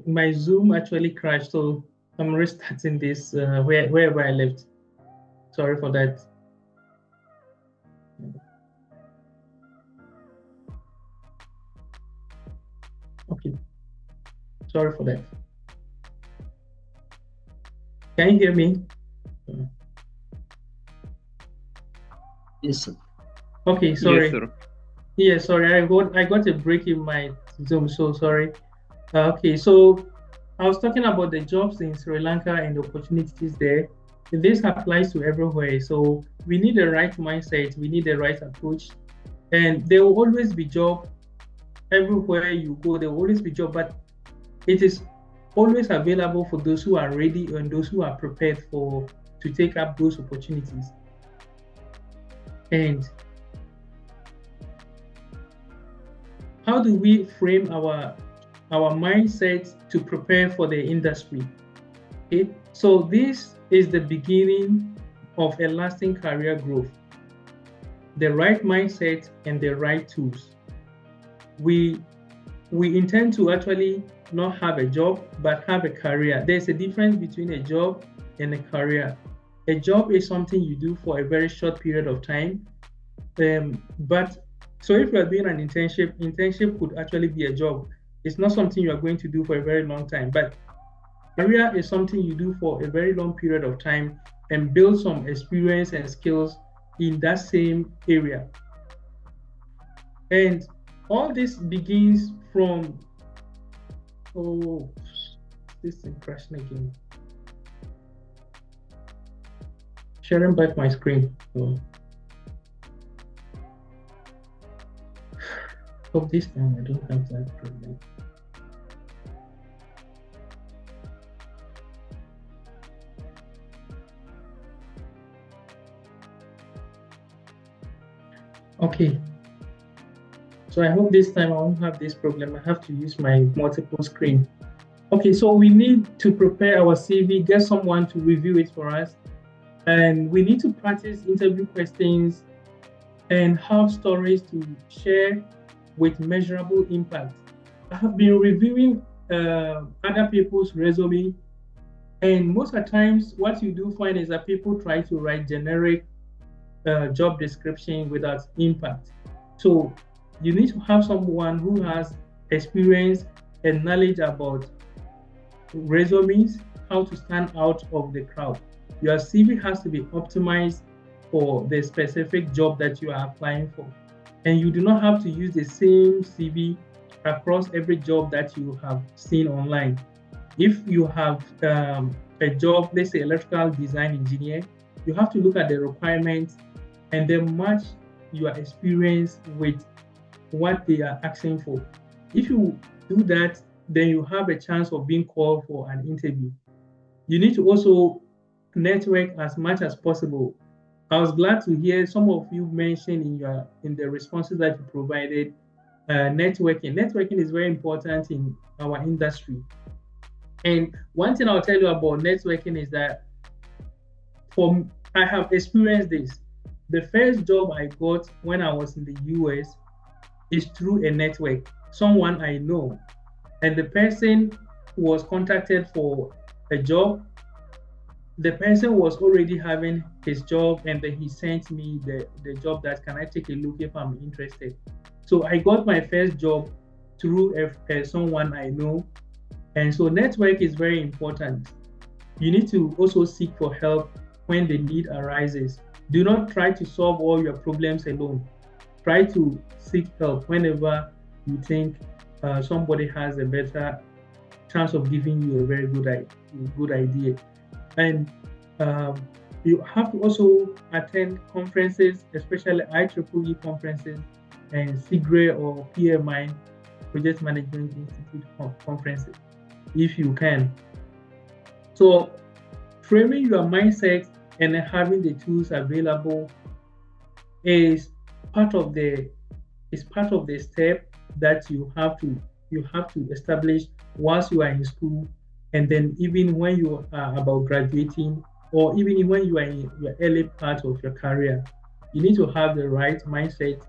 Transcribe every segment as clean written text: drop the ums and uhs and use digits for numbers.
my Zoom actually crashed, so I'm restarting this wherever I left. Sorry for that. Okay. Sorry for that. Can you hear me? Yes, sir. Okay, sorry. Yes, sir. Yeah, sorry. I got a break in my Zoom, so sorry. Okay, so I was talking about the jobs in Sri Lanka and the opportunities there. This applies to everywhere. So we need the right mindset, we need the right approach, and there will always be job everywhere you go. There will always be job, but it is always available for those who are ready and those who are prepared to take up those opportunities. And how do we frame our mindset to prepare for the industry? Okay, so this is the beginning of a lasting career growth. The right mindset and the right tools. We intend to actually not have a job but have a career. There's a difference between a job and a career. A job is something you do for a very short period of time. But so if you are doing an internship could actually be a job. It's not something you are going to do for a very long time. But career is something you do for a very long period of time and build some experience and skills in that same area. And all this begins from, oh, this is crashing again. Sharing back my screen. So, hope this time I don't have that problem. Okay. So I hope this time I won't have this problem. I have to use my multiple screen. Okay, so we need to prepare our CV, get someone to review it for us. And we need to practice interview questions and have stories to share with measurable impact. I have been reviewing other people's resume, and most of the times what you do find is that people try to write generic job description without impact. So you need to have someone who has experience and knowledge about resumes, how to stand out of the crowd. Your CV has to be optimized for the specific job that you are applying for. And you do not have to use the same CV across every job that you have seen online. If you have a job, let's say electrical design engineer, you have to look at the requirements and then match your experience with what they are asking for. If you do that, then you have a chance of being called for an interview. You need to also network as much as possible. I was glad to hear some of you mention in the responses that you provided networking. Networking is very important in our industry. And one thing I'll tell you about networking is that I have experienced this. The first job I got when I was in the US is through a network, someone I know. And the person who was contacted for a job, the person was already having his job, and then he sent me the job that can I take a look if I'm interested. So I got my first job through someone I know. And so network is very important. You need to also seek for help when the need arises. Do not try to solve all your problems alone. Try to seek help whenever you think somebody has a better chance of giving you a very good idea. And you have to also attend conferences, especially IEEE conferences and SIGRE or PMI, Project Management Institute conferences, if you can. So framing your mindset and having the tools available is part of the step that you have to establish once you are in school, and then even when you are about graduating, or even when you are in your early part of your career, you need to have the right mindset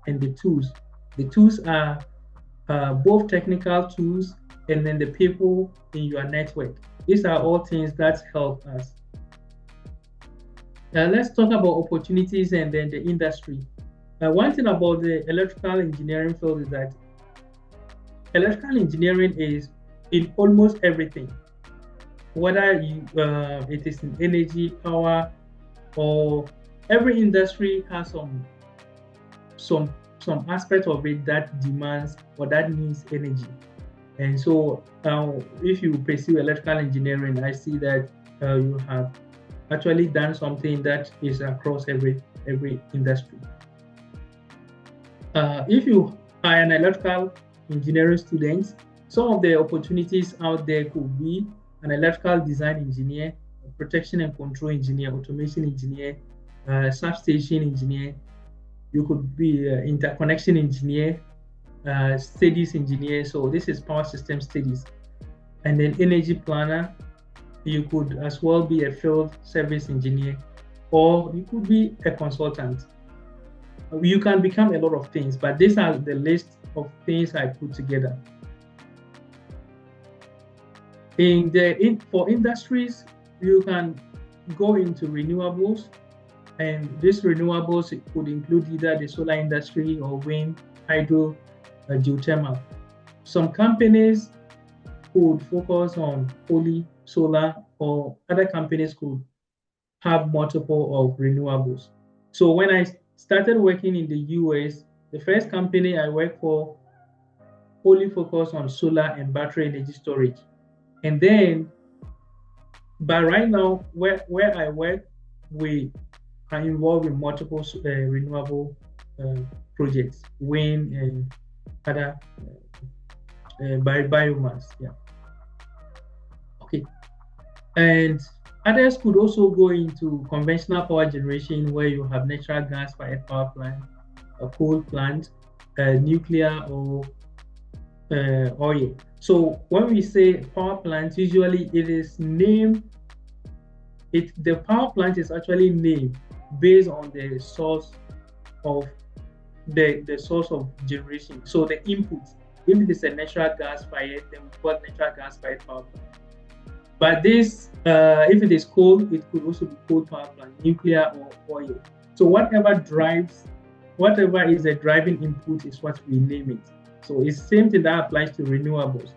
and the tools. The tools are both technical tools and then the people in your network. These are all things that help us. Let's talk about opportunities and then the industry. One thing about the electrical engineering field is that electrical engineering is in almost everything, whether it is in energy, power, or every industry has some some aspect of it that demands or that needs energy. And so if you pursue electrical engineering, I see that you have actually done something that is across every industry. If you are an electrical engineering student, some of the opportunities out there could be an electrical design engineer, a protection and control engineer, automation engineer, substation engineer. You could be an interconnection engineer, studies engineer. So this is power system studies. And then energy planner. You could as well be a field service engineer, or you could be a consultant. You can become a lot of things, but these are the list of things I put together. For industries, you can go into renewables, and these renewables could include either the solar industry or wind, hydro, geothermal. Some companies could focus on only solar, or other companies could have multiple of renewables. So when I started working in the US, the first company I worked for only focused on solar and battery energy storage. And then, but right now, where I work, we are involved in multiple renewable projects, wind and other biomass. Yeah. Okay. And others could also go into conventional power generation, where you have natural gas fired power plant, a coal plant, nuclear, or oil. So when we say power plant, usually it is named. The power plant is actually named based on the source of the source of generation. So the input, if it is a natural gas fired, then we call natural gas fired power plant. But this, if it is coal, it could also be coal power plant, nuclear, or oil. So whatever is a driving input is what we name it. So it's the same thing that applies to renewables.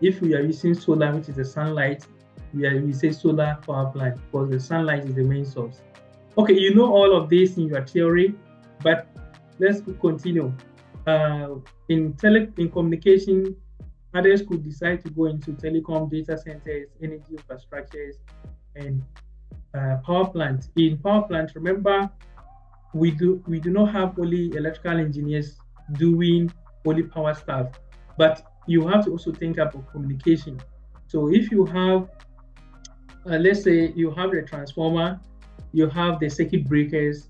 If we are using solar, which is the sunlight, we say solar power plant because the sunlight is the main source. Okay, you know all of this in your theory, but let's continue. In communication, others could decide to go into telecom, data centers, energy infrastructures, and power plants. In power plants, remember, we do not have only electrical engineers doing only power stuff, but you have to also think about communication. So if you have, let's say you have the transformer, you have the circuit breakers,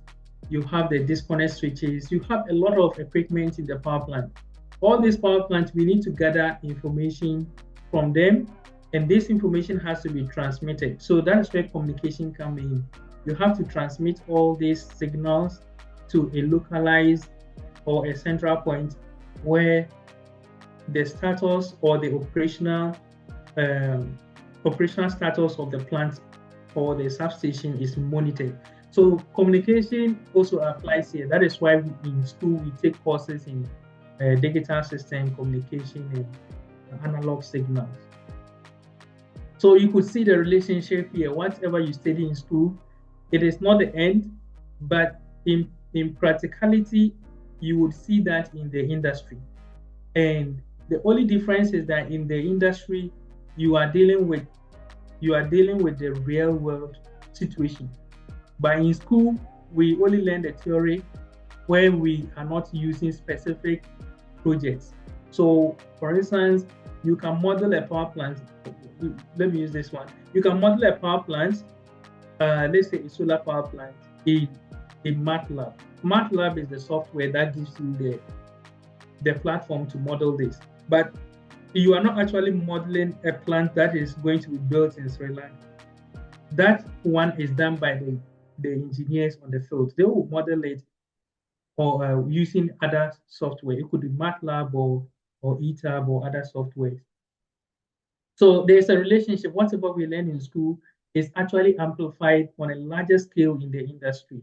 you have the disconnect switches, you have a lot of equipment in the power plant. All these power plants, we need to gather information from them, and this information has to be transmitted. So that's where communication comes in. You have to transmit all these signals to a localized or a central point where the status or the operational status of the plant or the substation is monitored. So communication also applies here. That is why in school we take courses in digital system communication and analog signals. So you could see the relationship here. Whatever you study in school, it is not the end, but in practicality, you would see that in the industry. And the only difference is that in the industry, you are dealing with the real world situation. But in school, we only learn the theory where we are not using specific projects. So, for instance, you can model a power plant. Let me use this one. You can model a power plant, let's say a solar power plant, in MATLAB. MATLAB is the software that gives you the platform to model this. But you are not actually modeling a plant that is going to be built in Sri Lanka. That one is done by the engineers on the field. They will model it or using other software. It could be MATLAB or or ETAB or other softwares. So there's a relationship. Whatever we learn in school is actually amplified on a larger scale in the industry.